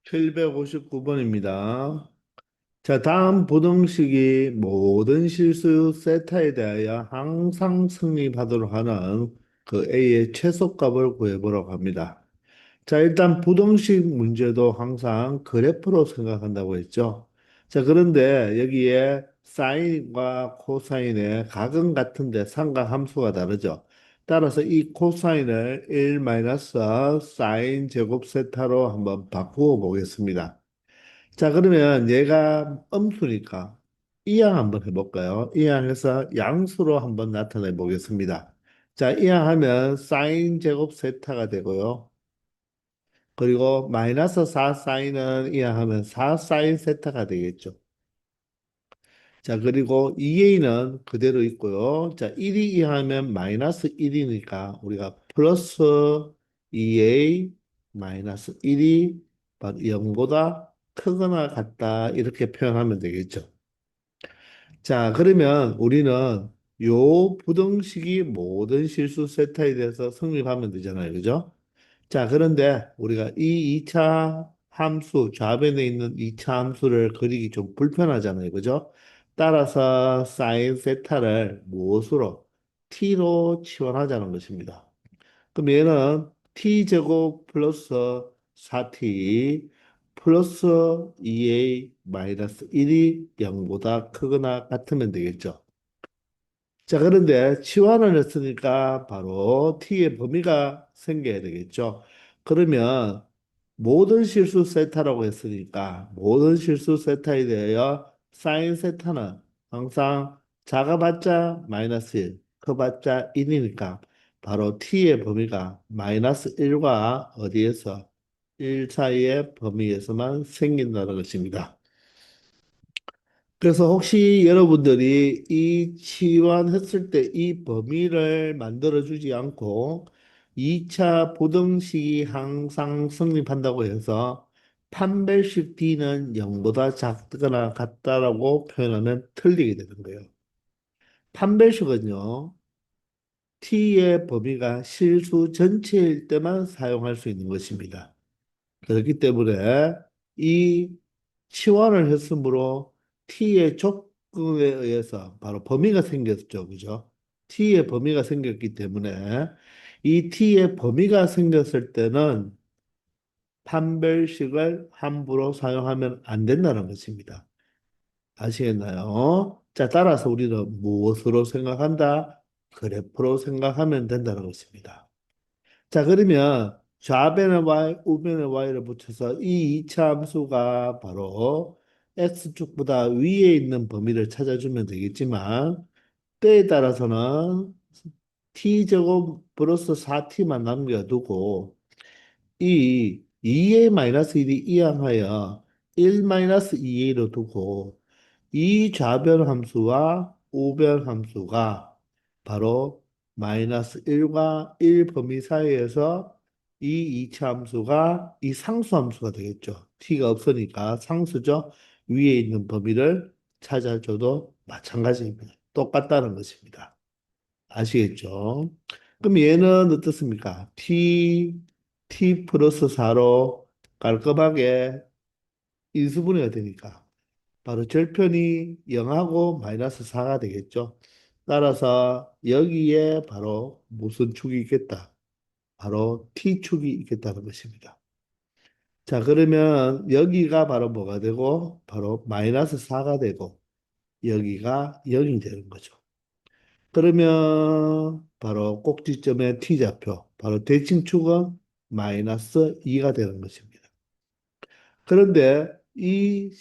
759번입니다. 자, 다음 부등식이 모든 실수 세타에 대하여 항상 성립하도록 하는 그 A의 최소값을 구해보라고 합니다. 자, 일단 부등식 문제도 항상 그래프로 생각한다고 했죠. 자, 그런데 여기에 사인과 코사인의 각은 같은데 상각 함수가 다르죠. 따라서 이 코사인을 1 사인 제곱 세타로 한번 바꾸어 보겠습니다. 자, 그러면 얘가 음수니까 이항 한번 해볼까요? 이항해서 양수로 한번 나타내 보겠습니다. 자, 이항하면 사인 제곱 세타가 되고요. 그리고 마이너스 4 사인은 이항하면 4 사인 세타가 되겠죠. 자, 그리고 2a는 그대로 있고요. 자, 1이 이항하면 마이너스 1이니까 우리가 플러스 2a 마이너스 1이 0보다 크거나 같다 이렇게 표현하면 되겠죠. 자, 그러면 우리는 요 부등식이 모든 실수 세타에 대해서 성립하면 되잖아요. 그죠? 자, 그런데 우리가 이 2차 함수, 좌변에 있는 2차 함수를 그리기 좀 불편하잖아요. 그죠? 따라서 사인 세타를 무엇으로? t로 치환하자는 것입니다. 그럼 얘는 t제곱 플러스 4t 플러스 2a 마이너스 1이 0보다 크거나 같으면 되겠죠. 자, 그런데 치환을 했으니까 바로 t의 범위가 생겨야 되겠죠. 그러면 모든 실수 세타라고 했으니까 모든 실수 세타에 대하여 사인 세타는 항상 작아봤자 마이너스 1, 커봤자 1이니까 바로 t의 범위가 마이너스 1과 어디에서 1 사이의 범위에서만 생긴다는 것입니다. 그래서 혹시 여러분들이 이 치환했을 때 이 범위를 만들어주지 않고 2차 부등식이 항상 성립한다고 해서 판별식 D는 0보다 작거나 같다라고 표현하면 틀리게 되는 거예요. 판별식은요, T의 범위가 실수 전체일 때만 사용할 수 있는 것입니다. 그렇기 때문에 이 치환을 했으므로 t의 조건에 의해서 바로 범위가 생겼죠. 그죠? t의 범위가 생겼기 때문에 이 t의 범위가 생겼을 때는 판별식을 함부로 사용하면 안 된다는 것입니다. 아시겠나요? 자, 따라서 우리는 무엇으로 생각한다? 그래프로 생각하면 된다는 것입니다. 자, 그러면 좌변의 y, 우변의 y를 붙여서 이 이차 함수가 바로 x축보다 위에 있는 범위를 찾아주면 되겠지만 때에 따라서는 t제곱 플러스 4t만 남겨두고 이 2a 마이너스 1이 이항하여 1 마이너스 2a로 두고 이 좌변 함수와 우변 함수가 바로 마이너스 1과 1 범위 사이에서 이 이차 함수가 이 상수 함수가 되겠죠. t가 없으니까 상수죠. 위에 있는 범위를 찾아줘도 마찬가지입니다. 똑같다는 것입니다. 아시겠죠? 그럼 얘는 어떻습니까? t 플러스 4로 깔끔하게 인수분해가 되니까 바로 절편이 0하고 마이너스 4가 되겠죠. 따라서 여기에 바로 무슨 축이 있겠다? 바로 t축이 있겠다는 것입니다. 자, 그러면 여기가 바로 뭐가 되고 바로 마이너스 4가 되고 여기가 0이 되는 거죠. 그러면 바로 꼭지점의 t좌표, 바로 대칭축은 마이너스 2가 되는 것입니다. 그런데 이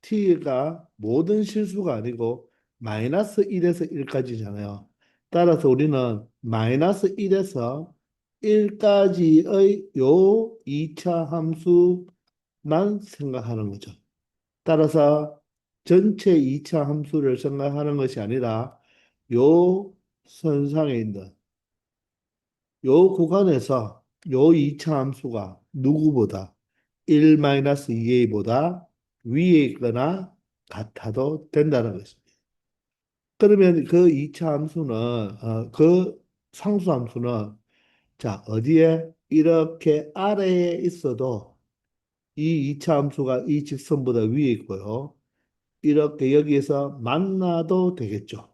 t가 모든 실수가 아니고 마이너스 1에서 1까지잖아요. 따라서 우리는 마이너스 1에서 1까지의 요 2차 함수만 생각하는 거죠. 따라서 전체 2차 함수를 생각하는 것이 아니라 요 선상에 있는 요 구간에서 요 2차 함수가 누구보다 1-2a보다 위에 있거나 같아도 된다는 것입니다. 그러면 그 2차 함수는 그 상수 함수는 자 어디에 이렇게 아래에 있어도 이 이차 함수가 이 직선보다 위에 있고요. 이렇게 여기에서 만나도 되겠죠.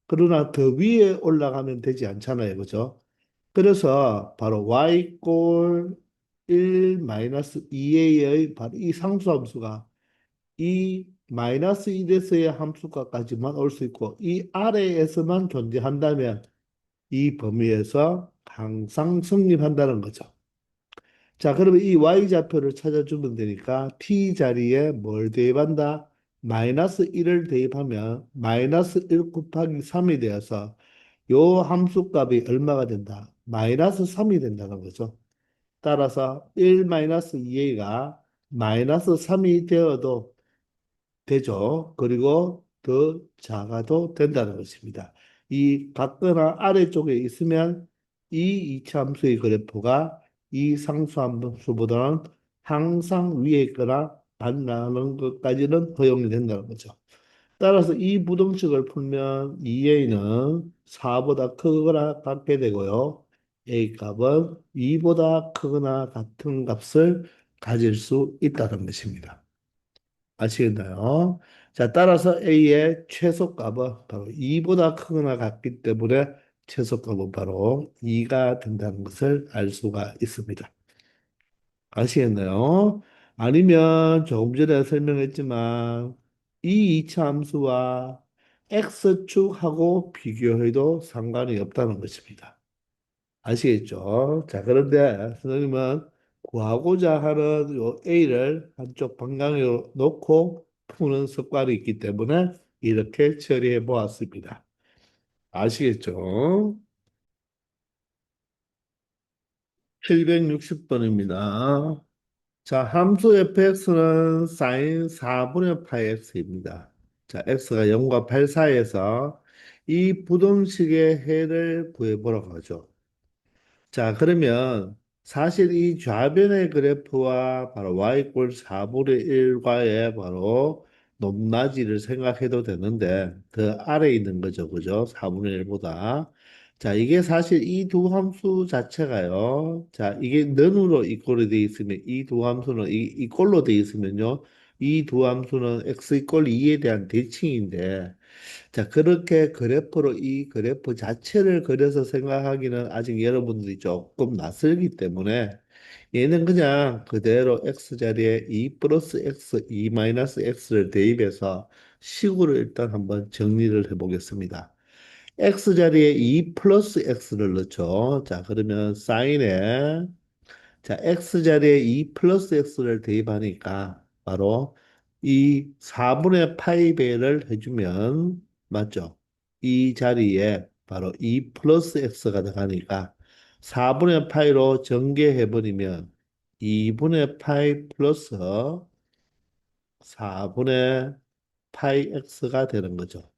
그러나 더 위에 올라가면 되지 않잖아요. 그죠? 그래서 바로 y 꼴 1 마이너스 2a의 바로 이 상수함수가 이 마이너스 1에서의 함수가까지만 올 수 있고 이 아래에서만 존재한다면 이 범위에서 항상 성립한다는 거죠. 자, 그러면 이 y좌표를 찾아주면 되니까 t 자리에 뭘 대입한다? 마이너스 1을 대입하면 마이너스 1 곱하기 3이 되어서 요 함수값이 얼마가 된다? 마이너스 3이 된다는 거죠. 따라서 1 마이너스 2a가 마이너스 3이 되어도 되죠. 그리고 더 작아도 된다는 것입니다. 이 같거나 아래쪽에 있으면 이 이차함수의 그래프가 이 상수함수보다는 항상 위에 있거나 만나는 것까지는 허용이 된다는 거죠. 따라서 이 부등식을 풀면 2a는 4보다 크거나 같게 되고요. a 값은 2보다 크거나 같은 값을 가질 수 있다는 것입니다. 아시겠나요? 자, 따라서 A의 최소값은 바로 2보다 크거나 같기 때문에 최소값은 바로 2가 된다는 것을 알 수가 있습니다. 아시겠나요? 아니면 조금 전에 설명했지만 이 이차 함수와 X축하고 비교해도 상관이 없다는 것입니다. 아시겠죠? 자, 그런데 선생님은 구하고자 하는 요 A를 한쪽 방향으로 놓고 푸는 습관이 있기 때문에 이렇게 처리해 보았습니다. 아시겠죠? 760번입니다. 자, 함수 fx는 sin 4분의 파이 x입니다. 자, x가 0과 8 사이에서 이 부등식의 해를 구해보라고 하죠. 자, 그러면 사실 이 좌변의 그래프와 바로 y꼴 4분의 1과의 바로 높낮이를 생각해도 되는데 더 아래에 있는 거죠. 그죠? 4분의 1보다. 자, 이게 사실 이 두 함수 자체가요. 자, 이게 는으로 이꼴이 돼 있으면 이 두 함수는 이꼴로 돼 있으면요. 이 두 함수는 x 이꼴 2에 대한 대칭인데 자, 그렇게 그래프로 이 그래프 자체를 그려서 생각하기는 아직 여러분들이 조금 낯설기 때문에 얘는 그냥 그대로 x자리에 2 플러스 x, 2 마이너스 x를 대입해서 식으로 일단 한번 정리를 해보겠습니다. x자리에 2 플러스 x를 넣죠. 자, 그러면 사인에 자, x자리에 2 플러스 x를 대입하니까 바로 이 4분의 파이 배를 해주면 맞죠? 이 자리에 바로 2 플러스 x가 들어가니까 4분의 파이로 전개해버리면 2분의 파이 플러스 4분의 파이 x가 되는 거죠.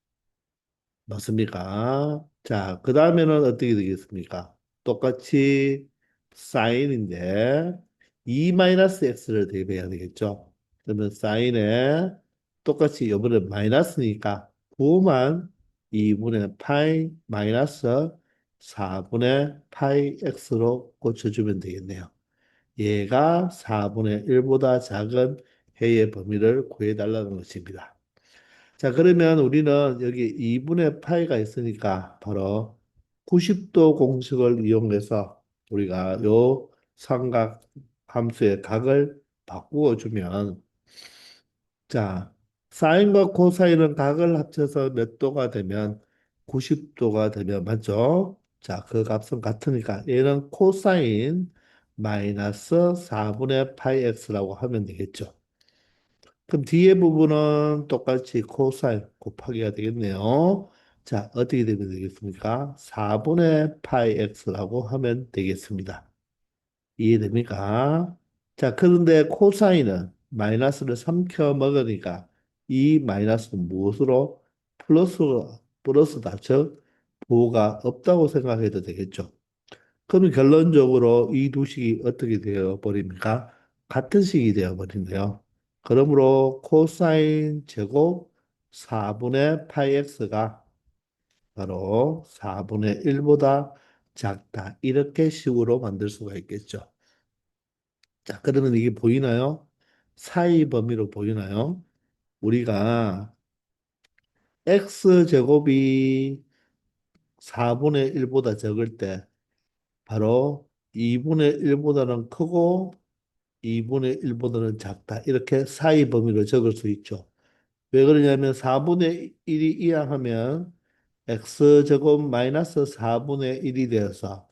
맞습니까? 자, 그 다음에는 어떻게 되겠습니까? 똑같이 사인인데 2-x를 대입해야 되겠죠? 그러면 사인에 똑같이 이번에 마이너스니까 9만 2분의 파이 마이너스 4분의 파이 x로 고쳐주면 되겠네요. 얘가 4분의 1보다 작은 해의 범위를 구해달라는 것입니다. 자, 그러면 우리는 여기 2분의 파이가 있으니까 바로 90도 공식을 이용해서 우리가 요 삼각 함수의 각을 바꾸어 주면 자, 사인과 코사인은 각을 합쳐서 몇 도가 되면 90도가 되면 맞죠? 자, 그 값은 같으니까 얘는 코사인 마이너스 4분의 파이 x라고 하면 되겠죠. 그럼 뒤에 부분은 똑같이 코사인 곱하기가 되겠네요. 자, 어떻게 되면 되겠습니까? 4분의 파이 x라고 하면 되겠습니다. 이해됩니까? 자, 그런데 코사인은 마이너스를 삼켜 먹으니까 이 마이너스는 무엇으로? 플러스다. 즉, 부호가 없다고 생각해도 되겠죠. 그러면 결론적으로 이 두 식이 어떻게 되어 버립니까? 같은 식이 되어 버린대요. 그러므로 코사인 제곱 4분의 파이 x가 바로 4분의 1보다 작다. 이렇게 식으로 만들 수가 있겠죠. 자, 그러면 이게 보이나요? 사이 범위로 보이나요? 우리가 x제곱이 4분의 1보다 적을 때 바로 2분의 1보다는 크고 2분의 1보다는 작다. 이렇게 사이 범위로 적을 수 있죠. 왜 그러냐면 4분의 1이 이항하면 x제곱 마이너스 4분의 1이 되어서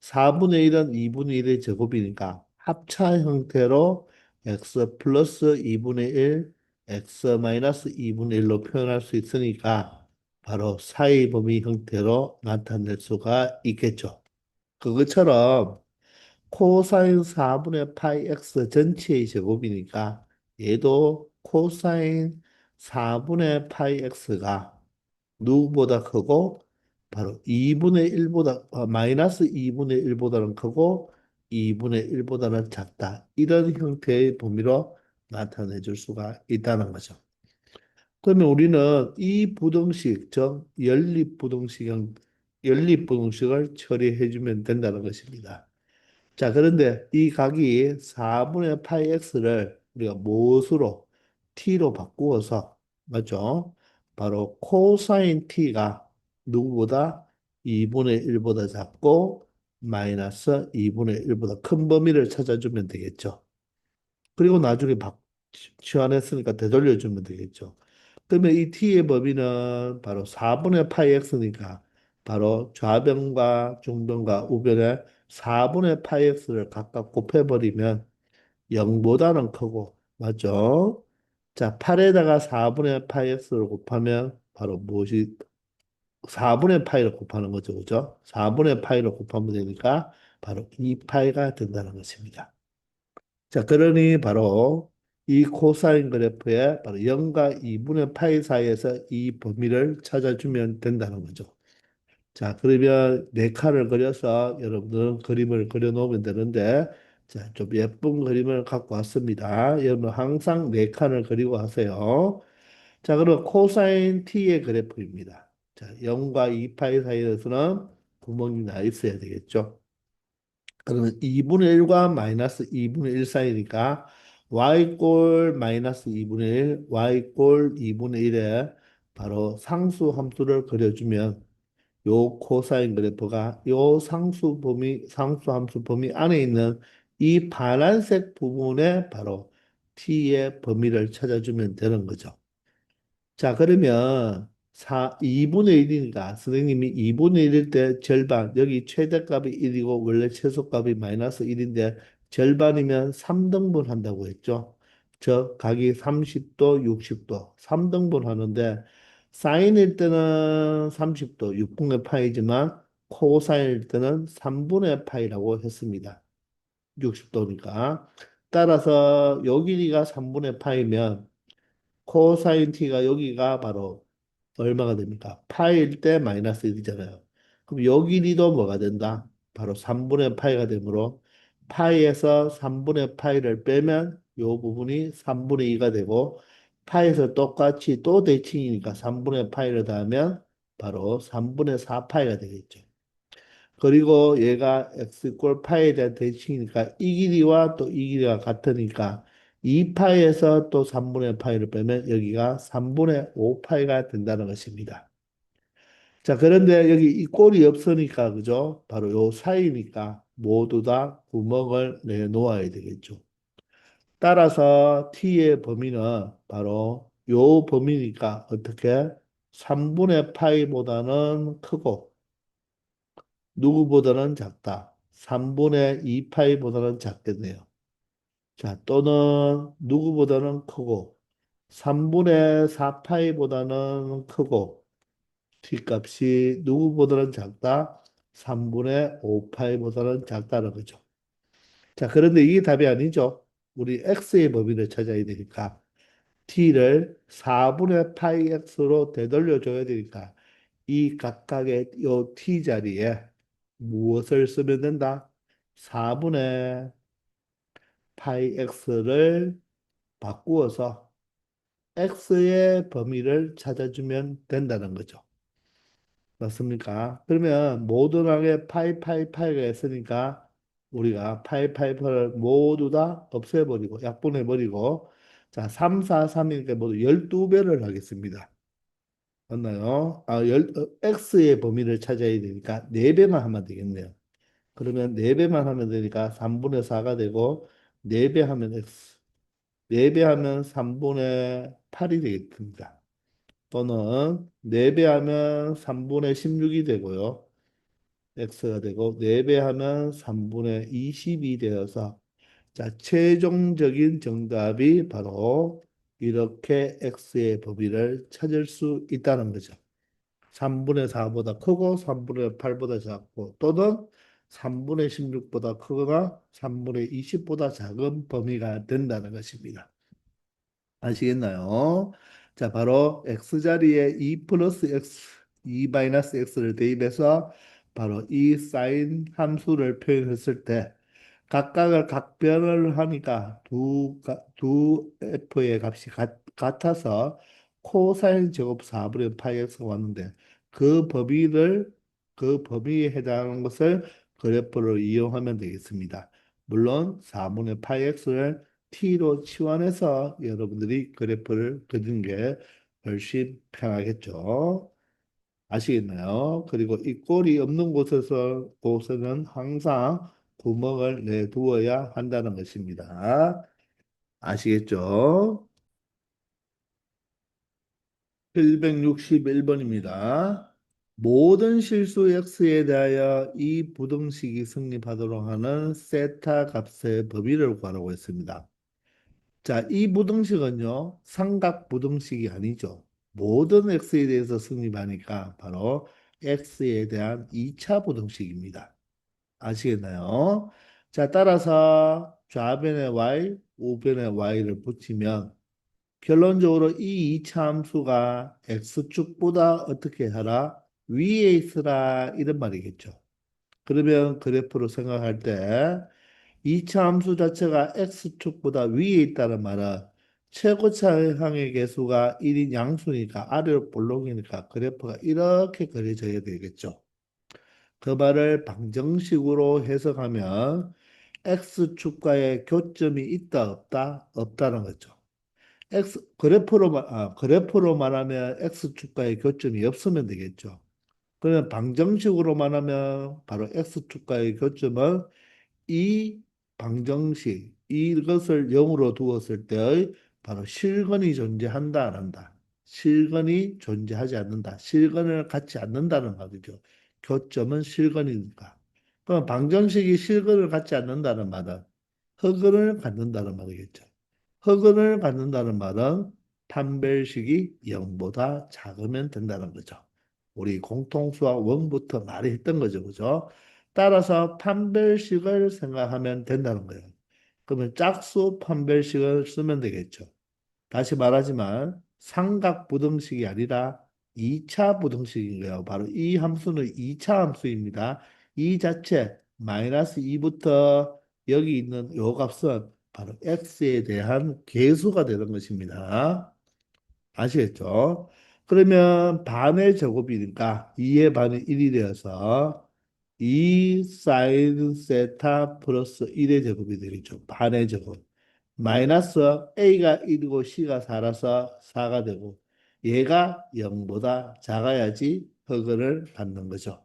4분의 1은 2분의 1의 제곱이니까 합차 형태로 x 플러스 2분의 1, x 마이너스 2분의 1로 표현할 수 있으니까 바로 사이 범위 형태로 나타낼 수가 있겠죠. 그것처럼 코사인 4분의 파이 x 전체의 제곱이니까 얘도 코사인 4분의 파이 x가 누구보다 크고 바로 2분의 1보다 마이너스 2분의 1보다는 크고 2분의 1보다는 작다. 이런 형태의 범위로 나타내 줄 수가 있다는 거죠. 그러면 우리는 이 부등식, 즉 연립부등식을 처리해 주면 된다는 것입니다. 자, 그런데 이 각이 4분의 파이 x를 우리가 무엇으로 t로 바꾸어서 맞죠? 바로 코사인 t가 누구보다 2분의 1보다 작고 마이너스 2분의 1보다 큰 범위를 찾아주면 되겠죠. 그리고 나중에 치환했으니까 되돌려주면 되겠죠. 그러면 이 t의 범위는 바로 4분의 파이 x니까 바로 좌변과 중변과 우변에 4분의 파이 x를 각각 곱해버리면 0보다는 크고 맞죠? 자, 8에다가 4분의 파이 x를 곱하면 바로 무엇이 4분의 파이를 곱하는 거죠. 그죠? 4분의 파이를 곱하면 되니까 바로 2파이가 된다는 것입니다. 자, 그러니 바로 이 코사인 그래프에 바로 0과 2분의 파이 사이에서 이 범위를 찾아주면 된다는 거죠. 자, 그러면 네 칸을 그려서 여러분들은 그림을 그려 놓으면 되는데, 자, 좀 예쁜 그림을 갖고 왔습니다. 여러분 항상 네 칸을 그리고 하세요. 자, 그럼 코사인 t의 그래프입니다. 자, 0과 2파이 사이에서는 구멍이 나 있어야 되겠죠. 그러면 2분의 1과 마이너스 2분의 1 사이니까 y꼴 마이너스 2분의 1, y꼴 2분의 1에 바로 상수 함수를 그려주면 요 코사인 그래프가 요 상수 함수 범위 안에 있는 이 파란색 부분에 바로 t의 범위를 찾아주면 되는 거죠. 자, 그러면 2분의 1이니까 선생님이 2분의 1일 때 절반, 여기 최대값이 1이고 원래 최소값이 마이너스 1인데 절반이면 3등분 한다고 했죠. 즉, 각이 30도, 60도, 3등분 하는데 사인일 때는 30도, 6분의 파이지만 코사인일 때는 3분의 파이라고 했습니다. 60도니까. 따라서 요 길이가 3분의 파이면 코사인 t가 여기가 바로 얼마가 됩니까? 파이일 때 마이너스 1이잖아요. 그럼 요 길이도 뭐가 된다? 바로 3분의 파이가 되므로 파이에서 3분의 파이를 빼면 요 부분이 3분의 2가 되고 파이에서 똑같이 또 대칭이니까 3분의 파이를 더하면 바로 3분의 4파이가 되겠죠. 그리고 얘가 x 꼴 파이에 대한 대칭이니까 이 길이와 또 이 길이가 같으니까 2파이에서 또 3분의 파이를 빼면 여기가 3분의 5파이가 된다는 것입니다. 자, 그런데 여기 이 꼴이 없으니까 그죠? 바로 요 사이니까 모두 다 구멍을 내놓아야 되겠죠. 따라서 t의 범위는 바로 요 범위니까 어떻게 3분의 파이보다는 크고 누구보다는 작다. 3분의 2파이보다는 작겠네요. 자, 또는 누구보다는 크고 3분의 4파이보다는 크고 t값이 누구보다는 작다. 3분의 5파이보다는 작다는 거죠. 자, 그런데 이게 답이 아니죠. 우리 x의 범위를 찾아야 되니까 t를 4분의 파이 x로 되돌려 줘야 되니까 이 각각의 요 t 자리에 무엇을 쓰면 된다? 4분의 파이 x를 바꾸어서 x의 범위를 찾아주면 된다는 거죠. 맞습니까? 그러면 모든 항에 파이 파이가 있으니까 우리가 8, 8, 8을 모두 다 없애버리고 약분해버리고 자, 3, 4, 3이니까 모두 12배를 하겠습니다. 맞나요? x의 범위를 찾아야 되니까 4배만 하면 되겠네요. 그러면 4배만 하면 되니까 3분의 4가 되고 4배 하면 x, 4배 하면 3분의 8이 되겠습니다. 또는 4배 하면 3분의 16이 되고요. x가 되고 4배 하면 3분의 20이 되어서 자, 최종적인 정답이 바로 이렇게 x의 범위를 찾을 수 있다는 거죠. 3분의 4보다 크고 3분의 8보다 작고 또는 3분의 16보다 크거나 3분의 20보다 작은 범위가 된다는 것입니다. 아시겠나요? 자, 바로 x자리에 2 플러스 x, 2 마이너스 x를 대입해서 바로 이 사인 함수를 표현했을 때 각각을 각변을 하니까 두 f의 값이 같아서 코사인 제곱 4분의 파이 x가 왔는데 그 범위를 그 범위에 해당하는 것을 그래프로 이용하면 되겠습니다. 물론 4분의 파이 x를 t로 치환해서 여러분들이 그래프를 그리는 게 훨씬 편하겠죠. 아시겠나요? 그리고 이 꼴이 없는 곳에는 항상 구멍을 내두어야 한다는 것입니다. 아시겠죠? 761번입니다. 모든 실수 x에 대하여 이 부등식이 성립하도록 하는 세타 값의 범위를 구하라고 했습니다. 자, 이 부등식은요, 삼각 부등식이 아니죠. 모든 x에 대해서 성립하니까 바로 x에 대한 2차 부등식입니다. 아시겠나요? 자, 따라서 좌변에 y, 우변에 y를 붙이면 결론적으로 이 2차 함수가 x축보다 어떻게 하라? 위에 있으라 이런 말이겠죠. 그러면 그래프로 생각할 때 2차 함수 자체가 x축보다 위에 있다는 말은 최고차항의 개수가 1인 양수니까 아래로 볼록이니까 그래프가 이렇게 그려져야 되겠죠. 그 말을 방정식으로 해석하면 x축과의 교점이 있다 없다 없다는 거죠. 그래프로 말하면 x축과의 교점이 없으면 되겠죠. 그러면 방정식으로 말하면 바로 x축과의 교점은 이 방정식 이것을 0으로 두었을 때의 바로 실근이 존재한다 안 한다. 실근이 존재하지 않는다. 실근을 갖지 않는다는 말이죠. 교점은 실근이니까. 그럼 방정식이 실근을 갖지 않는다는 말은 흑은을 갖는다는 말이겠죠. 흑은을 갖는다는 말은 판별식이 0보다 작으면 된다는 거죠. 우리 공통수학 1부터 말이 했던 거죠. 그죠? 따라서 판별식을 생각하면 된다는 거예요. 그러면 짝수 판별식을 쓰면 되겠죠. 다시 말하지만 삼각부등식이 아니라 2차 부등식인 거예요. 바로 이 함수는 2차 함수입니다. 이 자체 마이너스 2부터 여기 있는 요 값은 바로 x에 대한 계수가 되는 것입니다. 아시겠죠? 그러면 반의 제곱이니까 2의 반이 1이 되어서 2 사인 세타 플러스 1의 제곱이 되겠죠. 반의 제곱. 마이너스 A가 1이고 C가 4라서 4가 되고 얘가 0보다 작아야지 허그를 받는 거죠.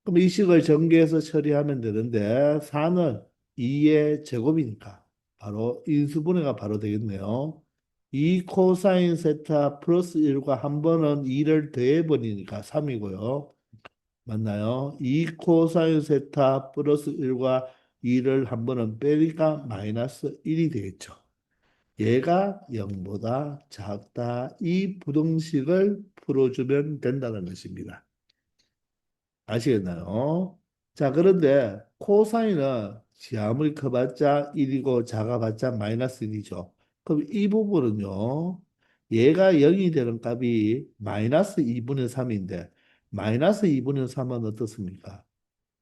그럼 이 식을 전개해서 처리하면 되는데 4는 2의 제곱이니까 바로 인수분해가 바로 되겠네요. 2 코사인 세타 플러스 1과 한 번은 2를 더해버리니까 3이고요. 맞나요? 2 코사인 세타 플러스 1과 2를 한 번은 빼니까 마이너스 1이 되겠죠. 얘가 0보다 작다. 이 부등식을 풀어주면 된다는 것입니다. 아시겠나요? 자, 그런데 코사인은 아무리 커봤자 1이고 작아봤자 마이너스 1이죠. 그럼 이 부분은요. 얘가 0이 되는 값이 마이너스 2분의 3인데 마이너스 2분의 3은 어떻습니까?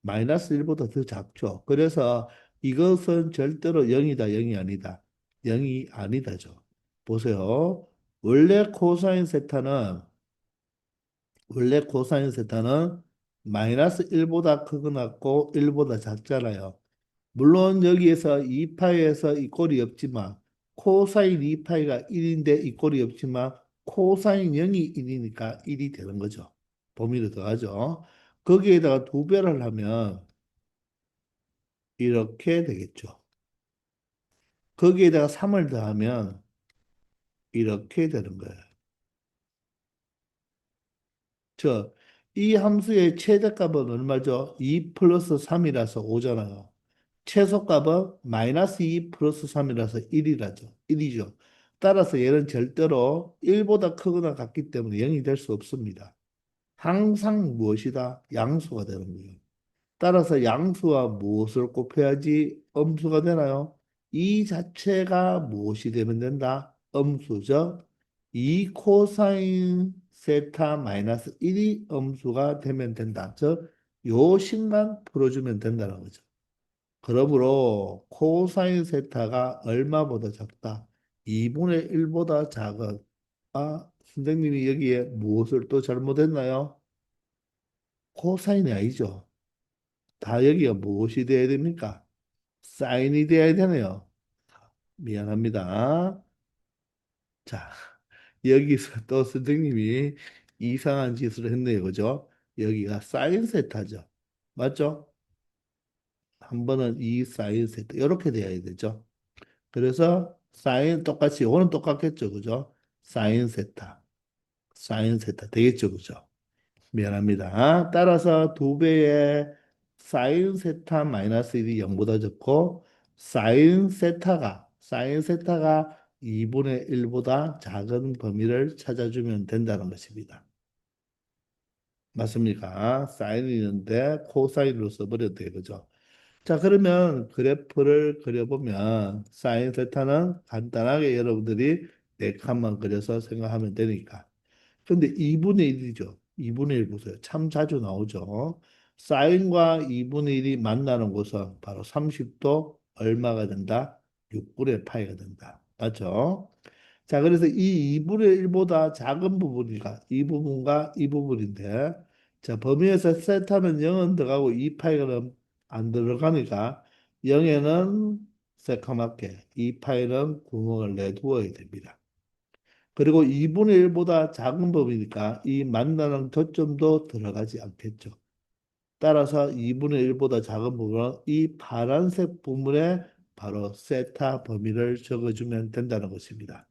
마이너스 1보다 더 작죠. 그래서 이것은 절대로 0이다, 0이 아니다. 0이 아니다죠. 보세요. 원래 코사인 세타는 원래 코사인 세타는 마이너스 1보다 크거나 고 1보다 작잖아요. 물론 여기에서 2파이에서 이 꼴이 없지만 코사인 2파이가 1인데 이 꼴이 없지만 코사인 0이 1이니까 1이 되는 거죠. 범위로 들어가죠. 거기에다가 두 배를 하면 이렇게 되겠죠. 거기에다가 3을 더하면 이렇게 되는 거예요. 이 함수의 최대값은 얼마죠? 2 플러스 3이라서 5잖아요. 최소값은 마이너스 2 플러스 3이라서 1이라죠. 1이죠. 따라서 얘는 절대로 1보다 크거나 같기 때문에 0이 될 수 없습니다. 항상 무엇이다? 양수가 되는 거예요. 따라서 양수와 무엇을 곱해야지 음수가 되나요? 이 자체가 무엇이 되면 된다? 음수죠. 2 코사인 세타 마이너스 1이 음수가 되면 된다. 즉, 요 식만 풀어주면 된다는 거죠. 그러므로 코사인 세타가 얼마보다 작다? 2분의 1보다 작은. 아, 선생님이 여기에 무엇을 또 잘못했나요? 코사인이 아니죠. 다 여기가 무엇이 돼야 됩니까? 사인이 돼야 되네요. 미안합니다. 자, 여기서 또 선생님이 이상한 짓을 했네요. 그죠? 여기가 사인 세타죠. 맞죠? 한 번은 이 사인 세타. 이렇게 돼야 되죠. 그래서 사인 똑같이, 이거는 똑같겠죠. 그죠? 사인 세타. 사인 세타 되겠죠. 그죠? 미안합니다. 따라서 두 배의 사인 세타 마이너스 1이 0보다 적고 사인 세타가 2분의 1보다 작은 범위를 찾아주면 된다는 것입니다. 맞습니까? 사인이 있는데 코사인으로 써버려도 되죠. 자, 그러면 그래프를 그려보면 사인 세타는 간단하게 여러분들이 네 칸만 그려서 생각하면 되니까. 근데 2분의 1이죠. 2분의 1 보세요. 참 자주 나오죠. 사인과 2분의 1이 만나는 곳은 바로 30도 얼마가 된다? 6분의 파이가 된다. 맞죠? 자, 그래서 이 2분의 1보다 작은 부분이가 이 부분과 이 부분인데, 자, 범위에서 세타는 0은 들어가고 2파이는 안 들어가니까 0에는 새카맣게 2파이는 구멍을 내두어야 됩니다. 그리고 2분의 1보다 작은 범위니까 이 만나는 저점도 들어가지 않겠죠. 따라서 2분의 1보다 작은 부분은 이 파란색 부분에 바로 세타 범위를 적어주면 된다는 것입니다.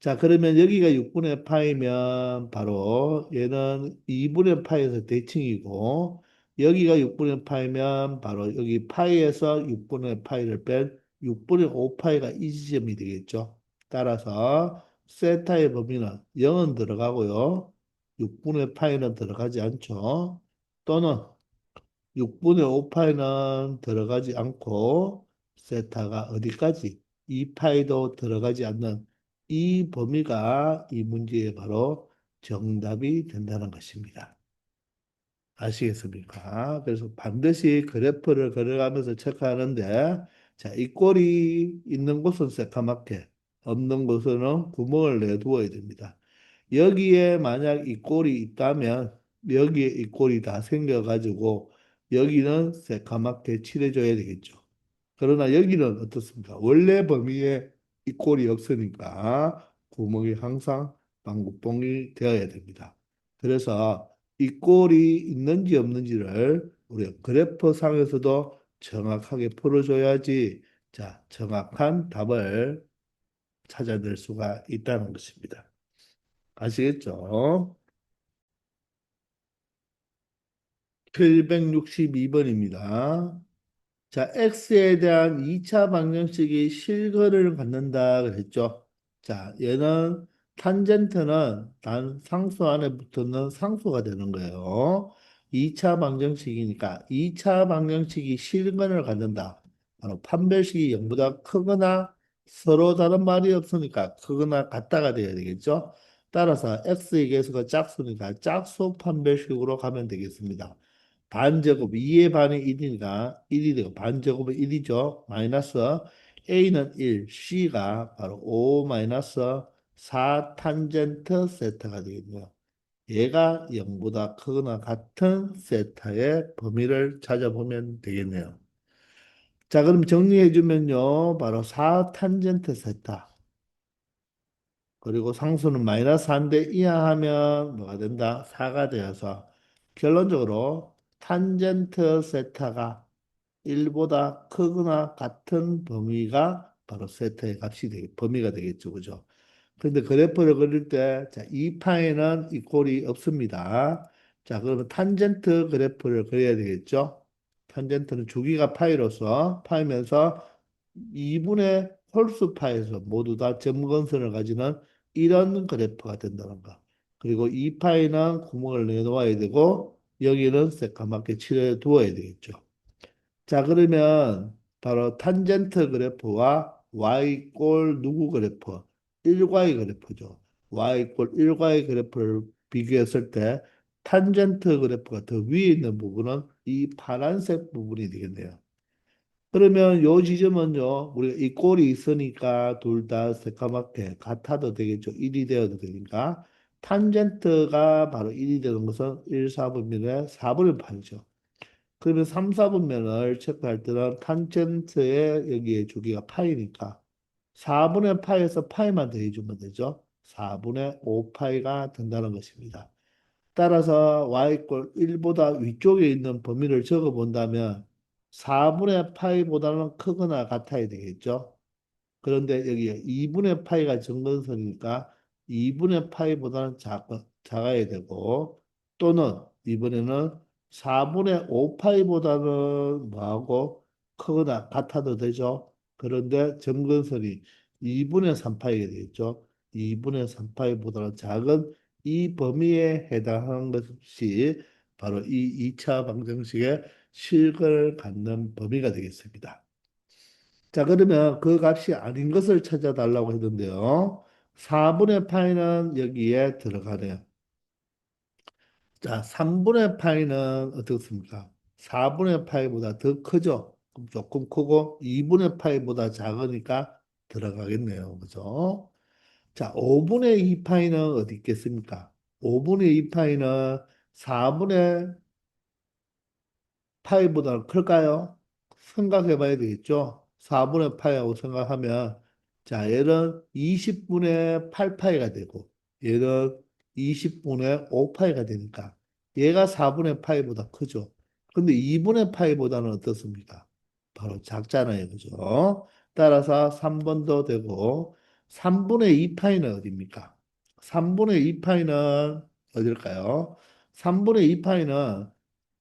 자, 그러면 여기가 6분의 파이면 바로 얘는 2분의 파이에서 대칭이고 여기가 6분의 파이면 바로 여기 파이에서 6분의 파이를 뺀 6분의 5파이가 이 지점이 되겠죠. 따라서 세타의 범위는 0은 들어가고요. 6분의 파이는 들어가지 않죠. 또는 6분의 5파이는 들어가지 않고 세타가 어디까지? 2파이도 들어가지 않는 이 범위가 이 문제의 바로 정답이 된다는 것입니다. 아시겠습니까? 그래서 반드시 그래프를 걸어가면서 체크하는데 자, 이 꼴이 있는 곳은 새카맣게 없는 곳은 구멍을 내두어야 됩니다. 여기에 만약 이 꼴이 있다면 여기에 이 꼴이 다 생겨가지고 여기는 새카맣게 칠해줘야 되겠죠. 그러나 여기는 어떻습니까? 원래 범위에 이 꼴이 없으니까 구멍이 항상 방구봉이 되어야 됩니다. 그래서 이 꼴이 있는지 없는지를 우리가 그래프 상에서도 정확하게 풀어줘야지 자, 정확한 답을 찾아낼 수가 있다는 것입니다. 아시겠죠? 762번입니다. 자, X에 대한 2차 방정식이 실거래를 갖는다 그랬죠. 자, 얘는 탄젠트는 단 상수 안에 붙는 상수가 되는 거예요. 2차 방정식이니까 2차 방정식이 실근을 갖는다. 바로 판별식이 0보다 크거나 서로 다른 말이 없으니까 크거나 같다가 돼야 되겠죠. 따라서 X의 개수가 짝수니까 짝수 판별식으로 가면 되겠습니다. 반제곱 2의 반이 1이니까 1이 되고 반제곱은 1이죠. 마이너스 A는 1, C가 바로 5 마이너스 4 탄젠트 세타가 되겠네요. 얘가 0보다 크거나 같은 세타의 범위를 찾아보면 되겠네요. 자, 그럼 정리해 주면요. 바로 4 탄젠트 세타. 그리고 상수는 마이너스 3대 이하하면 뭐가 된다? 4가 되어서 결론적으로 탄젠트 세타가 1보다 크거나 같은 범위가 바로 세타의 범위가 되겠죠. 그죠? 그런데 그래프를 그릴 때, 자, 이 파에는 이 꼴이 없습니다. 자, 그러면 탄젠트 그래프를 그려야 되겠죠? 탄젠트는 주기가 파이로서, 파이면서 2분의 홀수 파에서 모두 다 점근선을 가지는 이런 그래프가 된다는 거. 그리고 이 파에는 구멍을 내놓아야 되고, 여기는 새까맣게 칠해 두어야 되겠죠. 자, 그러면 바로 탄젠트 그래프와 y꼴 누구 그래프? 1과의 그래프죠. y꼴 1과의 그래프를 비교했을 때 탄젠트 그래프가 더 위에 있는 부분은 이 파란색 부분이 되겠네요. 그러면 요 지점은요, 우리가 이 꼴이 있으니까 둘 다 새까맣게 같아도 되겠죠. 1이 되어도 되니까. 탄젠트가 바로 1이 되는 것은 1, 4분면의 4분의 8이죠. 그러면 3, 4분면을 체크할 때는 탄젠트의 여기에 주기가 파이니까 4분의 파이에서 파이만 더해주면 되죠. 4분의 5파이가 된다는 것입니다. 따라서 y꼴 1보다 위쪽에 있는 범위를 적어 본다면 4분의 파이보다는 크거나 같아야 되겠죠. 그런데 여기에 2분의 파이가 정근선이니까 2분의 파이보다는 작아야 되고 또는 이번에는 4분의 5파이보다는 뭐하고 크거나 같아도 되죠. 그런데 점근선이 2분의 3파이가 되겠죠. 2분의 3파이보다는 작은 이 범위에 해당하는 것이 바로 이 2차 방정식의 실근을 갖는 범위가 되겠습니다. 자, 그러면 그 값이 아닌 것을 찾아달라고 했는데요. 4분의 파이는 여기에 들어가네요. 자, 3분의 파이는 어떻습니까? 4분의 파이보다 더 크죠? 그럼 조금 크고 2분의 파이보다 작으니까 들어가겠네요. 그죠? 자, 5분의 2 파이는 어디 있겠습니까? 5분의 2 파이는 4분의 파이보다 클까요? 생각해 봐야 되겠죠? 4분의 파이하고 생각하면, 자, 얘는 20분의 8파이가 되고, 얘는 20분의 5파이가 되니까, 얘가 4분의 파이보다 크죠? 근데 2분의 파이보다는 어떻습니까? 바로 작잖아요. 그죠? 따라서 3번도 되고, 3분의 2파이는 어디입니까? 3분의 2파이는 어딜까요? 3분의 2파이는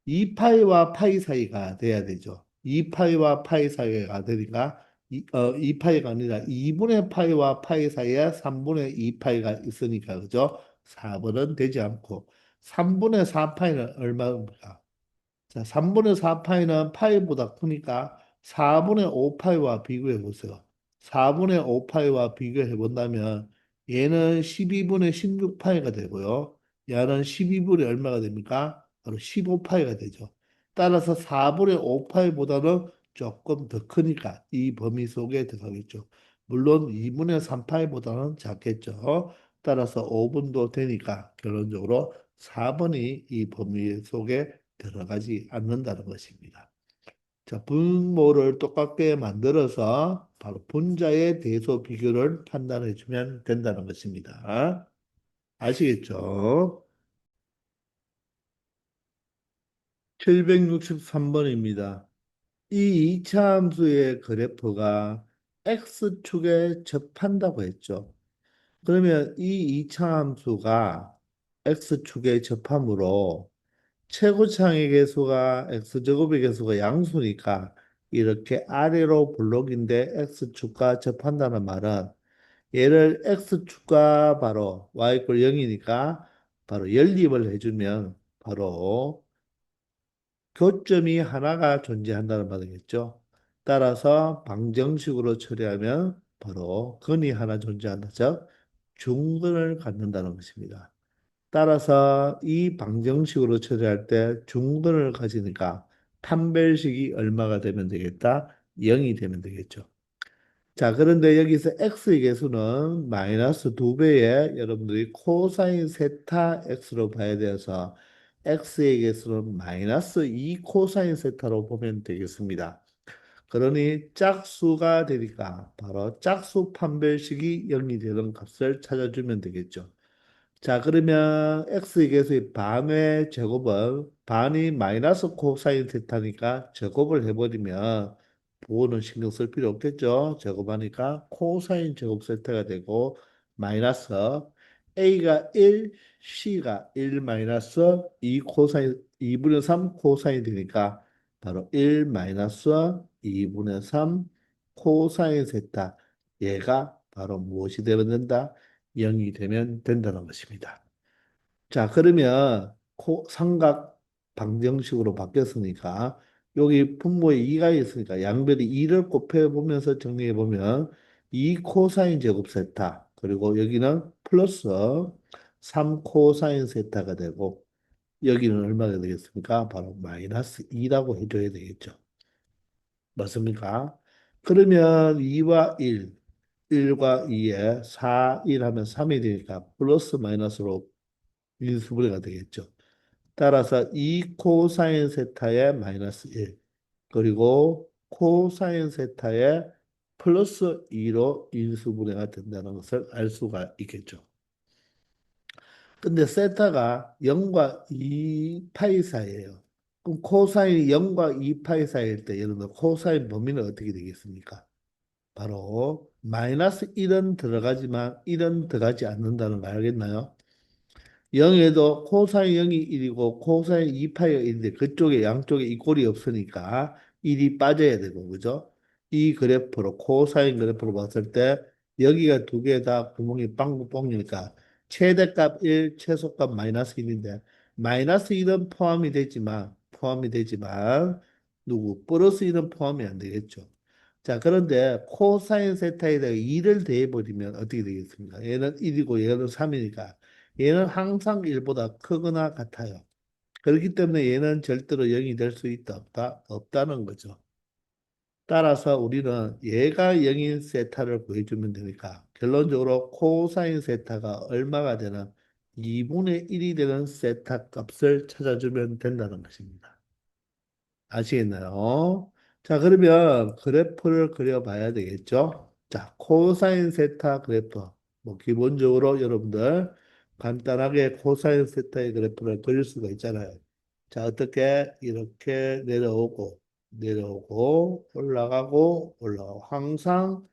2파이와 파이 사이가 돼야 되죠. 2파이와 파이 사이가 되니까 2파이가 아니라 2분의 파이와 파이 사이에 3분의 2파이가 있으니까 그죠? 4번은 되지 않고 3분의 4파이는 얼마입니까? 자, 3분의 4파이는 파이보다 크니까 4분의 5파이와 비교해 보세요. 4분의 5파이와 비교해 본다면 얘는 12분의 16파이가 되고요. 얘는 12분의 얼마가 됩니까? 바로 15파이가 되죠. 따라서 4분의 5파이보다는 조금 더 크니까 이 범위 속에 들어가겠죠. 물론 2분의 3파이보다는 작겠죠. 따라서 5분도 되니까 결론적으로 4번이 이 범위 속에 들어가지 않는다는 것입니다. 자, 분모를 똑같게 만들어서 바로 분자의 대소 비교를 판단해 주면 된다는 것입니다. 아시겠죠? 763번입니다. 이 이차함수의 그래프가 x축에 접한다고 했죠. 그러면 이 이차함수가 x축에 접함으로 최고창의 개수가 x제곱의 개수가 양수니까 이렇게 아래로 블록인데 x축과 접한다는 말은 얘를 x축과 바로 y 꼴 0이니까 바로 연립을 해주면 바로 교점이 하나가 존재한다는 말이겠죠. 따라서 방정식으로 처리하면 바로 근이 하나 존재한다. 즉 중근을 갖는다는 것입니다. 따라서 이 방정식으로 처리할 때 중근을 가지니까 판별식이 얼마가 되면 되겠다? 0이 되면 되겠죠. 자, 그런데 여기서 x의 개수는 마이너스 2배에 여러분들이 코사인 세타 x로 봐야 돼서 x의 개수는 마이너스 2 코사인 세타로 보면 되겠습니다. 그러니 짝수가 되니까 바로 짝수 판별식이 0이 되는 값을 찾아주면 되겠죠. 자, 그러면 x의 계수의 반의 제곱은 반이 마이너스 코사인 세타니까 제곱을 해버리면 부호는 신경 쓸 필요 없겠죠. 제곱하니까 코사인 제곱 세타가 되고 마이너스 a가 1, c가 1 마이너스 2 코사인 2분의 3 코사인 되니까 바로 1 마이너스 2분의 3 코사인 세타 얘가 바로 무엇이 되면 된다? 0이 되면 된다는 것입니다. 자, 그러면 삼각 방정식으로 바뀌었으니까 여기 분모에 2가 있으니까 양변이 2를 곱해보면서 정리해보면 2 코사인 제곱 세타 그리고 여기는 플러스 3 코사인 세타가 되고 여기는 얼마가 되겠습니까? 바로 마이너스 2라고 해줘야 되겠죠. 맞습니까? 그러면 2와 1, 1과 2에 4, 1 하면 3이 되니까 플러스 마이너스로 인수분해가 되겠죠. 따라서 2 코사인 세타의 마이너스 1 그리고 코사인 세타의 플러스 2로 인수분해가 된다는 것을 알 수가 있겠죠. 근데 세타가 0과 2파이 사이예요. 그럼 코사인이 0과 2파이 사이일 때 예를 들어 코사인 범위는 어떻게 되겠습니까? 바로 마이너스 1은 들어가지만 1은 들어가지 않는다는 거 알겠나요? 0에도 코사인 0이 1이고 코사인 2파이가 1인데 그쪽에 양쪽에 이꼴이 없으니까 1이 빠져야 되고 그죠? 이 그래프로 코사인 그래프로 봤을 때 여기가 두 개 다 구멍이 빵구 뻥이니까 최대값 1, 최소값 마이너스 1인데 마이너스 1은 포함이 되지만 누구 플러스 1은 포함이 안 되겠죠. 자, 그런데 코사인 세타에다가 2를 대해버리면 어떻게 되겠습니까? 얘는 1이고 얘는 3이니까 얘는 항상 1보다 크거나 같아요. 그렇기 때문에 얘는 절대로 0이 될 수 있다, 없다? 없다는 거죠. 따라서 우리는 얘가 0인 세타를 구해주면 되니까 결론적으로 코사인 세타가 얼마가 되는 2분의 1이 되는 세타 값을 찾아주면 된다는 것입니다. 아시겠나요? 자, 그러면 그래프를 그려봐야 되겠죠? 자, 코사인 세타 그래프. 뭐, 기본적으로 여러분들 간단하게 코사인 세타의 그래프를 그릴 수가 있잖아요. 자, 어떻게 이렇게 내려오고, 올라가고. 항상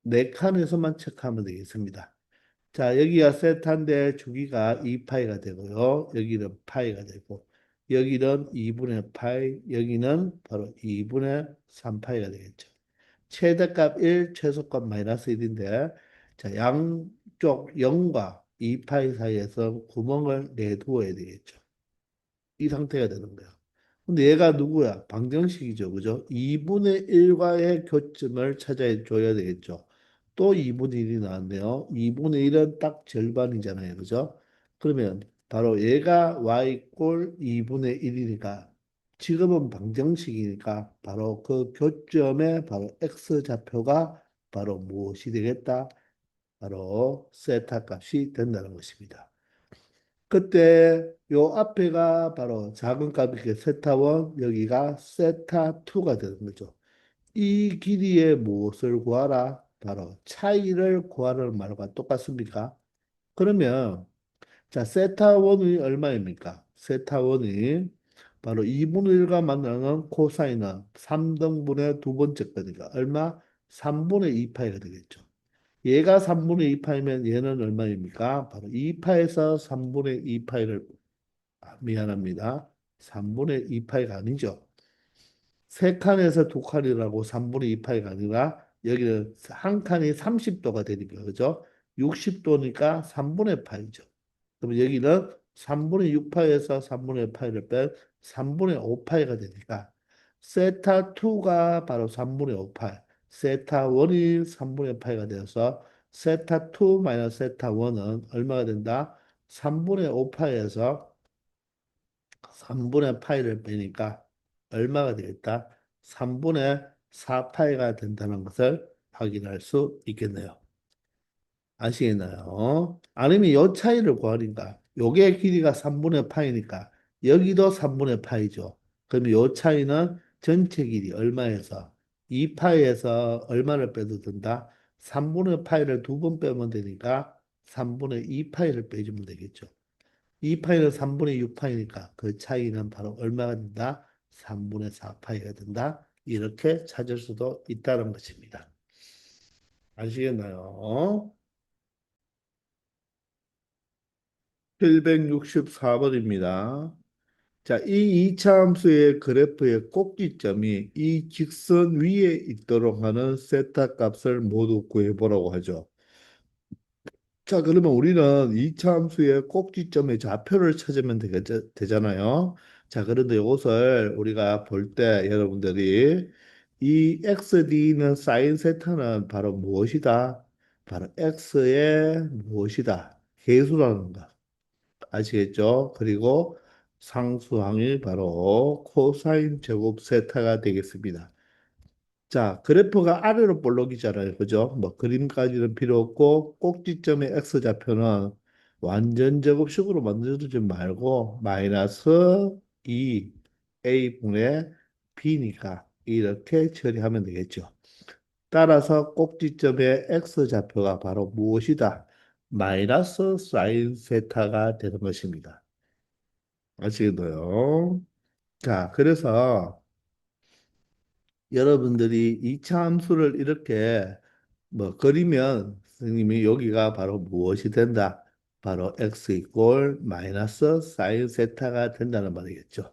네 칸에서만 체크하면 되겠습니다. 자, 여기가 세타인데 주기가 2파이가 되고요. 여기는 파이가 되고, 여기는 2분의 파이, 여기는 바로 2분의 3파이가 되겠죠. 최대값 1, 최소값 마이너스 1인데, 자, 양쪽 0과 2파이 사이에서 구멍을 내두어야 되겠죠. 이 상태가 되는 거야. 근데 얘가 누구야? 방정식이죠. 그죠? 2분의 1과의 교점을 찾아줘야 되겠죠. 또 2분의 1이 나왔네요. 2분의 1은 딱 절반이잖아요. 그죠? 그러면 바로 얘가 y꼴 2분의 1이니까 지금은 방정식이니까 바로 그 교점의 바로 x좌표가 바로 무엇이 되겠다? 바로 세타 값이 된다는 것입니다. 그때 요 앞에가 바로 작은 값이게 세타1 여기가 세타2가 되는 거죠. 이 길이의 무엇을 구하라? 바로 차이를 구하라는 말과 똑같습니까? 그러면 자 세타1이 얼마입니까? 세타1이 바로 2분의 1과 만나는 코사인은 3등분의 두 번째 거니까 얼마? 3분의 2파이가 되겠죠. 얘가 3분의 2파이면 얘는 얼마입니까? 바로 2파에서 3분의 2파이를 미안합니다. 3분의 2파이가 아니죠. 세 칸에서 두 칸이라고 3분의 2파이가 아니라 여기는 한 칸이 30도가 되니까 그죠? 60도니까 3분의 파이죠. 그럼 여기는 3분의 6파에서 3분의 파이를 뺀 3분의 5파이가 되니까 세타2가 바로 3분의 5파이, 세타1이 3분의 파이가 되어서 세타2 마이너스 세타1은 얼마가 된다? 3분의 5파이에서 3분의 파이를 빼니까 얼마가 되겠다? 3분의 4파이가 된다는 것을 확인할 수 있겠네요. 아시겠나요? 아니면 요 차이를 구하니까 요게 길이가 3분의 파이니까 여기도 3분의 파이죠. 그럼 요 차이는 전체 길이 얼마에서 2파이에서 얼마를 빼도 된다? 3분의 파이를 두 번 빼면 되니까 3분의 2파이를 빼주면 되겠죠. 2파이는 3분의 6파이니까 그 차이는 바로 얼마가 된다? 3분의 4파이가 된다. 이렇게 찾을 수도 있다는 것입니다. 아시겠나요? 764번입니다. 자, 이 이차함수의 그래프의 꼭지점이 이 직선 위에 있도록 하는 세타 값을 모두 구해보라고 하죠. 자, 그러면 우리는 이차함수의 꼭지점의 좌표를 찾으면 되잖아요. 자, 그런데 이것을 우리가 볼 때 여러분들이 이 XD는 사인 세타는 바로 무엇이다? 바로 X의 무엇이다? 계수라는 거. 아시겠죠? 그리고 상수항이 바로 코사인 제곱 세타가 되겠습니다. 자, 그래프가 아래로 볼록이잖아요. 그죠? 뭐 그림까지는 필요 없고 꼭지점의 X좌표는 완전 제곱식으로 만들어주지 말고 마이너스 2A분의 B니까 이렇게 처리하면 되겠죠. 따라서 꼭지점의 X좌표가 바로 무엇이다? 마이너스 사인 세타가 되는 것입니다. 아시겠어요? 자, 그래서 여러분들이 이차 함수를 이렇게 뭐 그리면 선생님이 여기가 바로 무엇이 된다? 바로 x 이꼴 마이너스 사인 세타가 된다는 말이겠죠.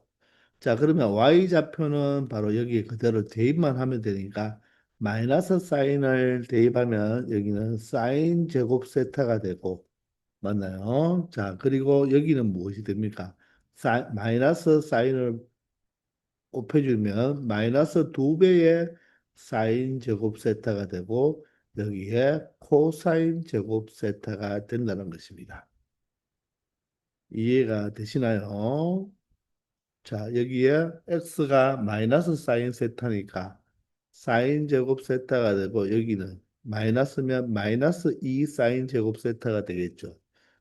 자, 그러면 y 좌표는 바로 여기 그대로 대입만 하면 되니까 마이너스 사인을 대입하면 여기는 사인 제곱 세타가 되고 맞나요? 자, 그리고 여기는 무엇이 됩니까? 마이너스 사인을 곱해주면 마이너스 2배의 사인 제곱 세타가 되고 여기에 코사인 제곱 세타가 된다는 것입니다. 이해가 되시나요? 자, 여기에 x가 마이너스 사인 세타니까 사인 제곱 세타가 되고 여기는 마이너스면 마이너스 2 사인 제곱 세타가 되겠죠.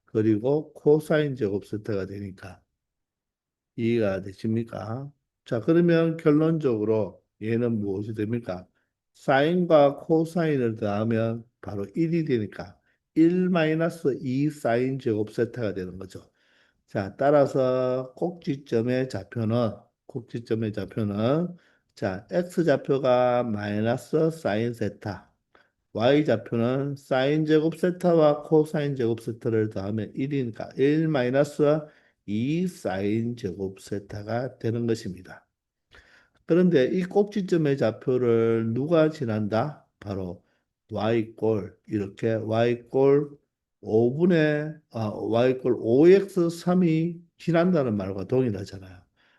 그리고 코사인 제곱 세타가 되니까 이해가 되십니까? 자, 그러면 결론적으로 얘는 무엇이 됩니까? 사인과 코사인을 더하면 바로 1이 되니까 1 마이너스 2 사인 제곱 세타가 되는 거죠. 자, 따라서 꼭지점의 좌표는 자, x 좌표가 마이너스 사인 세타, y 좌표는 사인 제곱 세타와 코사인 제곱 세타를 더하면 1이니까 1 마이너스 2 사인 제곱 세타가 되는 것입니다. 그런데 이 꼭지점의 좌표를 누가 지난다? 바로 y꼴 이렇게 y꼴 5분의 y꼴 5x3이 지난다는 말과 동일하잖아요.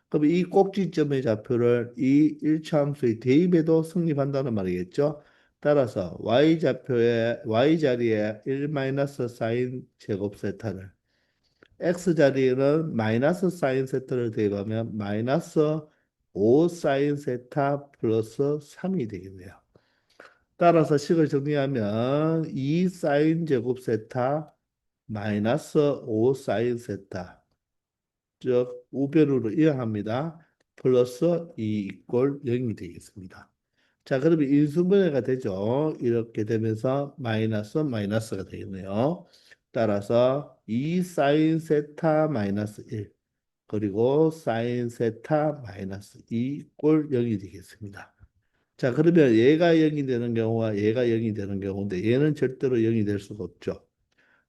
그럼 이 꼭지점의 좌표를 이 일차함수의 대입에도 성립한다는 말이겠죠. 따라서 y좌표에 y자리에 1 마이너스 사인 제곱 세타를 X자리에는 마이너스 사인 세타를 대입하면 마이너스 5 사인 세타 플러스 3이 되겠네요. 따라서 식을 정리하면 2 사인 제곱 세타 마이너스 5 사인 세타 즉 우변으로 이항합니다. 플러스 2 이꼴 0이 되겠습니다. 자, 그러면 인수분해가 되죠. 이렇게 되면서 마이너스 마이너스가 되겠네요. 따라서 2 사인 세타 마이너스 1 그리고 사인 세타 마이너스 2 꼴 0이 되겠습니다. 자, 그러면 얘가 0이 되는 경우와 얘가 0이 되는 경우인데 얘는 절대로 0이 될 수가 없죠.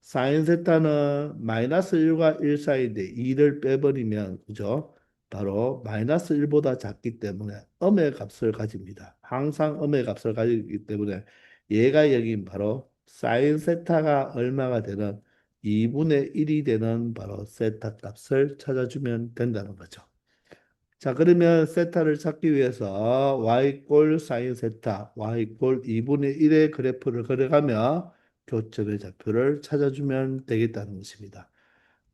사인 세타는 마이너스 1과 1 사이인데 2를 빼버리면 그죠? 바로 마이너스 1보다 작기 때문에 음의 값을 가집니다. 항상 음의 값을 가지기 때문에 얘가 여긴 바로 사인 세타가 얼마가 되는 2분의 1이 되는 바로 세타 값을 찾아주면 된다는 거죠. 자, 그러면 세타를 찾기 위해서 y꼴 사인 세타, y꼴 2분의 1의 그래프를 그려가며 교점의 좌표를 찾아주면 되겠다는 것입니다.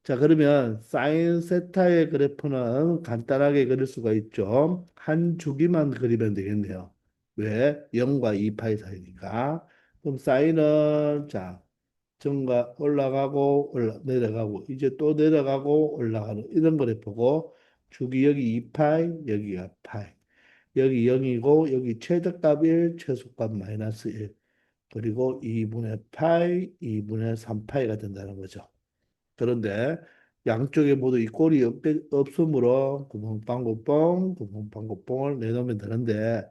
자, 그러면 사인 세타의 그래프는 간단하게 그릴 수가 있죠. 한 주기만 그리면 되겠네요. 왜? 0과 2파이 사이니까. 그럼 사인은 자, 증가 올라가고 내려가고 이제 또 내려가고 올라가는 이런 그래프고 주기 여기 2파이 여기가 파이 여기 0이고 여기 최대값 1, 최소값 마이너스 1. 그리고 2분의 파이, 2분의 3파이가 된다는 거죠. 그런데 양쪽에 모두 이 꼴이 없으므로 구멍빵고뽕, 구멍빵고뽕을 내놓으면 되는데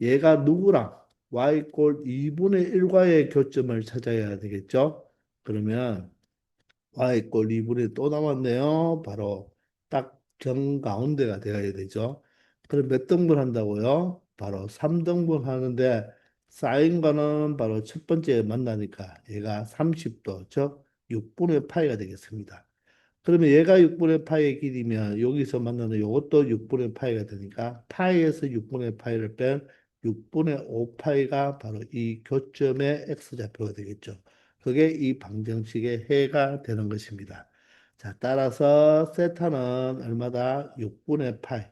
얘가 누구랑 y꼴 2분의 1과의 교점을 찾아야 되겠죠? 그러면 y꼴 2분의 또 남았네요. 바로 딱 정가운데가 되어야 되죠. 그럼 몇 등분 한다고요? 바로 3등분 하는데 쌓인 거는 바로 첫 번째 만나니까 얘가 30도, 즉 6분의 파이가 되겠습니다. 그러면 얘가 6분의 파이의 길이면 여기서 만나는 이것도 6분의 파이가 되니까 파이에서 6분의 파이를 뺀 6분의 5파이가 바로 이 교점의 x좌표가 되겠죠. 그게 이 방정식의 해가 되는 것입니다. 자, 따라서 세타는 얼마다? 6분의 파이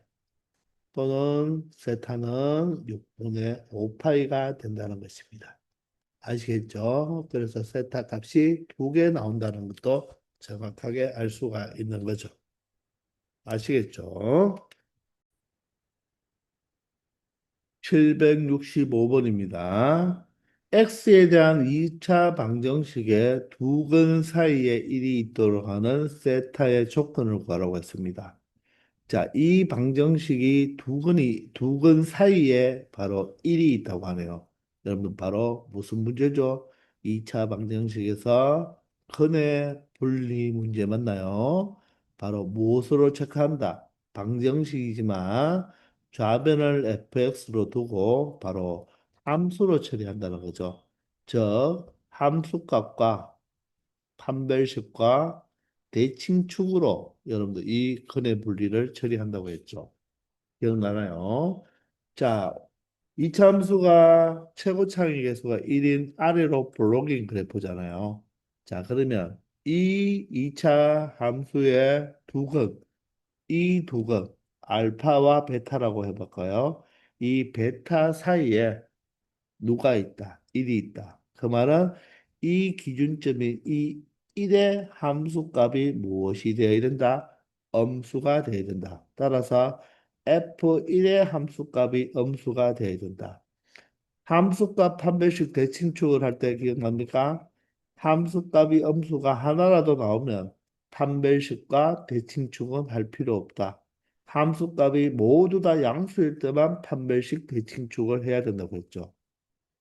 또는 세타는 6분의 5파이가 된다는 것입니다. 아시겠죠? 그래서 세타 값이 두 개 나온다는 것도 정확하게 알 수가 있는 거죠. 아시겠죠? 765번입니다. x에 대한 2차 방정식에 두 근 사이에 1이 있도록 하는 세타의 조건을 구하라고 했습니다. 자, 이 방정식이 두 근 사이에 바로 1이 있다고 하네요. 여러분, 바로 무슨 문제죠? 2차 방정식에서 근의 분리 문제 맞나요? 바로 무엇으로 체크한다? 방정식이지만 좌변을 fx로 두고 바로 함수로 처리한다는 거죠. 즉, 함수값과 판별식과 대칭축으로 여러분들 이 근의 분리를 처리한다고 했죠. 기억나나요? 자, 이차함수가 최고 창의 계수가 1인 아래로 블로깅 그래프잖아요. 자, 그러면 이 2차 함수의 이 두 근, 알파와 베타라고 해볼까요? 이 베타 사이에 누가 있다? 1이 있다. 그 말은 이 기준점인 이 1의 함수값이 무엇이 되어야 된다? 음수가 되어야 된다. 따라서 F1의 함수값이 음수가 되어야 된다. 함수값 판별식 대칭축을 할 때 기억납니까? 함수값이 음수가 하나라도 나오면 판별식과 대칭축은 할 필요 없다. 함수값이 모두 다 양수일 때만 판별식 대칭축을 해야 된다고 했죠.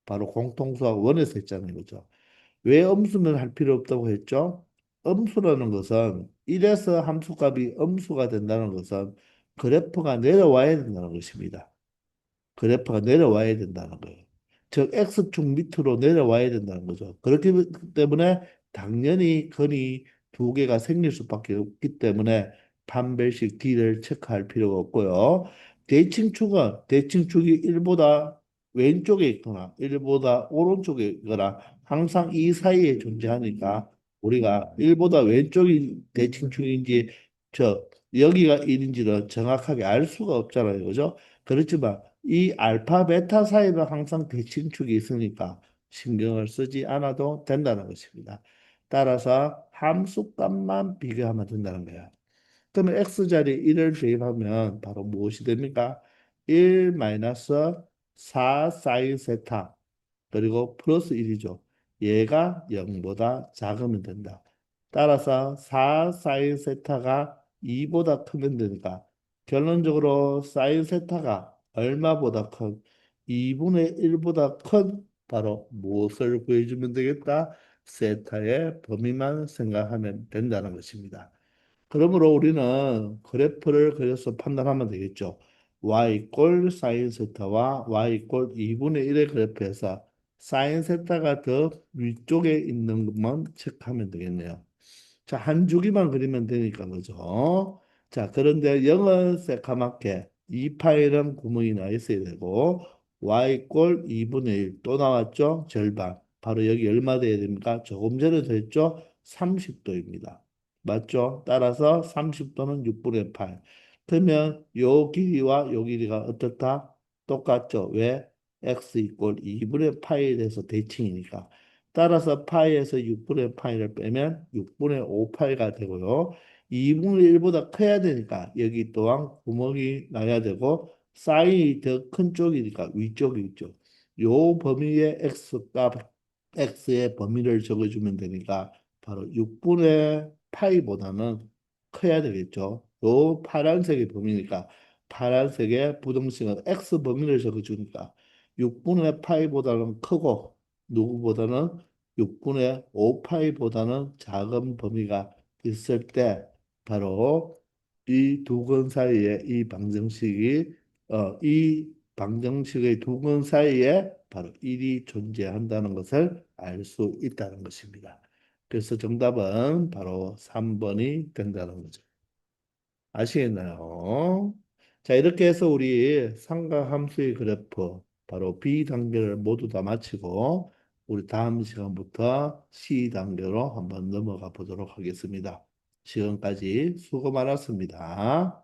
바로 공통수학 원에서 했잖아요. 그죠? 왜 음수는 할 필요 없다고 했죠? 음수라는 것은 1에서 함수값이 음수가 된다는 것은 그래프가 내려와야 된다는 것입니다. 그래프가 내려와야 된다는 거예요. 즉 X축 밑으로 내려와야 된다는 거죠. 그렇기 때문에 당연히 근이 두 개가 생길 수밖에 없기 때문에 판별식 D를 체크할 필요가 없고요. 대칭축이 1보다 왼쪽에 있거나 1보다 오른쪽에 있거나 항상 이 사이에 존재하니까 우리가 1보다 왼쪽이 대칭축인지 저 여기가 1인지를 정확하게 알 수가 없잖아요. 그죠? 그렇지만 이 알파, 베타 사이는 항상 대칭축이 있으니까 신경을 쓰지 않아도 된다는 것입니다. 따라서 함수값만 비교하면 된다는 거예요. 그러면 x자리 1을 대입하면 바로 무엇이 됩니까? 1 마이너스 4 사인 세타 그리고 플러스 1이죠. 얘가 0보다 작으면 된다. 따라서 4 사인 세타가 2보다 크면 되니까 결론적으로 사인 세타가 얼마보다 큰 2분의 1보다 큰 바로 무엇을 구해주면 되겠다? 세타의 범위만 생각하면 된다는 것입니다. 그러므로 우리는 그래프를 그려서 판단하면 되겠죠. y 사인 세타와 y 2분의 1의 그래프에서 사인 세타가 더 위쪽에 있는 것만 체크하면 되겠네요. 자, 한 주기만 그리면 되니까 그죠? 자, 그런데 0은 새까맣게 2파일은 구멍이 나 있어야 되고 y 2분의 1 또 나왔죠? 절반. 바로 여기 얼마 돼야 됩니까? 조금 전에도 했죠? 30도입니다. 맞죠? 따라서 30도는 6분의 8. 그러면 요 길이와 요 길이가 어떻다? 똑같죠? 왜? x 2분의 파이에 대해서 대칭이니까. 따라서 파이에서 6분의 파이를 빼면 6분의 5파이가 되고요. 2분의 1보다 커야 되니까 여기 또한 구멍이 나야 되고 사인이 더 큰 쪽이니까 위쪽이 있죠. 요 범위의 x값, x의 범위를 적어주면 되니까 바로 6분의 파이보다는 커야 되겠죠. 요 파란색의 범위니까 파란색의 부등식은 x 범위를 적어주니까 6분의 파이보다는 크고 누구보다는 6분의 5파이보다는 작은 범위가 있을 때 바로 이 두 근 사이에 이 방정식의 두 근 사이에 바로 1이 존재한다는 것을 알 수 있다는 것입니다. 그래서 정답은 바로 3번이 된다는 거죠. 아시겠나요? 자, 이렇게 해서 우리 삼각함수의 그래프, 바로 B 단계를 모두 다 마치고, 우리 다음 시간부터 C 단계로 한번 넘어가 보도록 하겠습니다. 지금까지 수고 많았습니다.